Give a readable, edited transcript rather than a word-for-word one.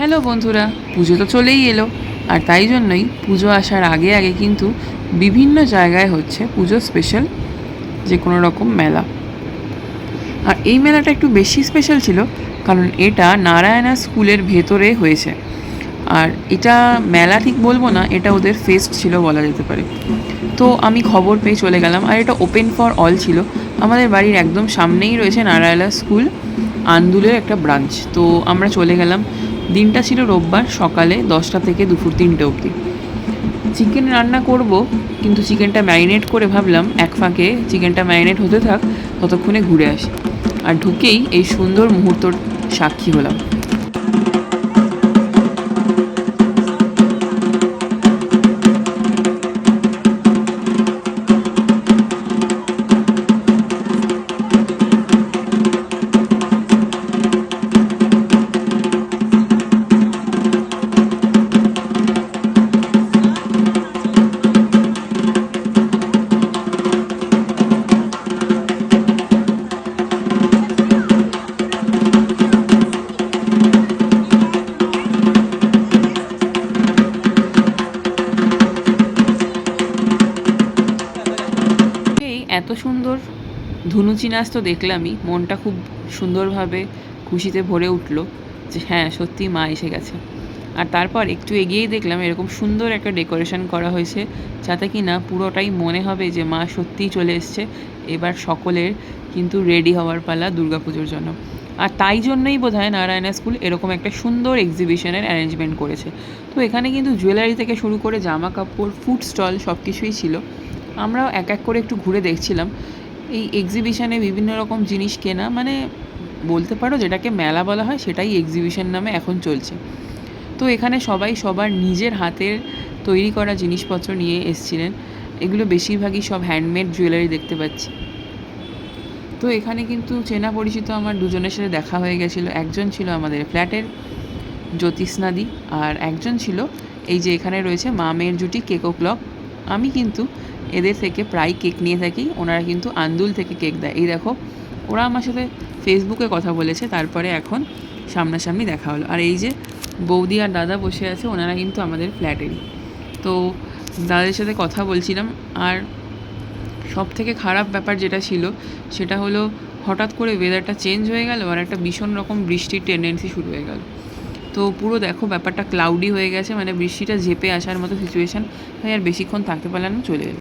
Hello বন্ধুরা, পুজো তো চলেই এলো। আর তাই জন্যই পুজো আসার আগে আগে কিন্তু বিভিন্ন জায়গায় হচ্ছে পুজো স্পেশাল যে কোনো রকম মেলা। আর এই মেলাটা একটু বেশি স্পেশাল ছিল, কারণ এটা নারায়ণা স্কুলের ভেতরে হয়েছে। আর এটা মেলা ঠিক বলবো না, এটা ওদের ফেস্ট ছিল বলা যেতে পারে। তো আমি খবর পেয়ে চলে গেলাম, আর এটা ওপেন ফর অল ছিল। আমাদের বাড়ির একদম সামনেই রয়েছে নারায়ণা স্কুল, আন্দুলের একটা ব্রাঞ্চ। তো আমরা চলে গেলাম। দিনটা ছিল রোববার, সকালে 10টা থেকে দুপুর 3টে অবধি। চিকেন রান্না করব, কিন্তু চিকেনটা ম্যারিনেট করে ভাবলাম এক ফাঁকে চিকেনটা ম্যারিনেট হতে থাক, ততক্ষণে ঘুরে আসি। আর ঢুকেই এই সুন্দর মুহূর্তর সাক্ষী হলাম। এই এত সুন্দর ধুনুচি নাচ তো দেখলামই, মনটা খুব সুন্দরভাবে খুশিতে ভরে উঠল যে হ্যাঁ, সত্যি মা এসে গেছে। আর তারপর একটু এগিয়েই দেখলাম এরকম সুন্দর একটা ডেকোরেশন করা হয়েছে, যাতে কি না পুরোটাই মনে হবে যে মা সত্যিই চলে এসছে। এবার সকলের কিন্তু রেডি হওয়ার পালা দুর্গাপুজোর জন্য। আর তাই জন্যই বোধহয় নারায়ণা স্কুল এরকম একটা সুন্দর এক্সিবিশনের অ্যারেঞ্জমেন্ট করেছে। তো এখানে কিন্তু জুয়েলারি থেকে শুরু করে জামা কাপড়, ফুড স্টল সব কিছুই ছিল। আমরাও এক এক করে একটু ঘুরে দেখছিলাম। এই এক্সিবিশনে বিভিন্ন রকম জিনিস কেনা, মানে বলতে পারো যেটাকে মেলা বলা হয় সেটাই এক্সিবিশন নামে এখন চলছে। তো এখানে সবাই সবার নিজের হাতের তৈরি করা জিনিসপত্র নিয়ে এসছিলেন। এগুলো বেশিরভাগই সব হ্যান্ডমেড জুয়েলারি দেখতে পাচ্ছি। তো এখানে কিন্তু চেনা পরিচিত আমার দুজনের সাথে দেখা হয়ে গেছিলো। একজন ছিল আমাদের ফ্ল্যাটের জ্যোতিষ্নাদি, আর একজন ছিল এই যে এখানে রয়েছে মা মেয়ের জুটি কেক ও ক্লক। আমি কিন্তু এদের থেকে প্রায় কেক নিয়ে থাকি। ওনারা কিন্তু আন্দুল থেকে কেক দেয়। এই দেখো, ওরা আমার সাথে ফেসবুকে কথা বলেছে, তারপরে এখন সামনাসামনি দেখা হলো। আর এই যে বৌদি আর দাদা বসে আছে, ওনারা কিন্তু আমাদের ফ্ল্যাটেরই। তো দাদাদের সাথে কথা বলছিলাম। আর সব থেকে খারাপ ব্যাপার যেটা ছিল সেটা হলো, হঠাৎ করে ওয়েদারটা চেঞ্জ হয়ে গেল আর একটা ভীষণ রকম বৃষ্টির টেন্ডেন্সি শুরু হয়ে গেল। তো পুরো দেখো ব্যাপারটা ক্লাউডি হয়ে গেছে, মানে বৃষ্টিটা ঝেপে আসার মতো সিচুয়েশান। তাই আর বেশিক্ষণ থাকতে পারলাম না, চলে এলো।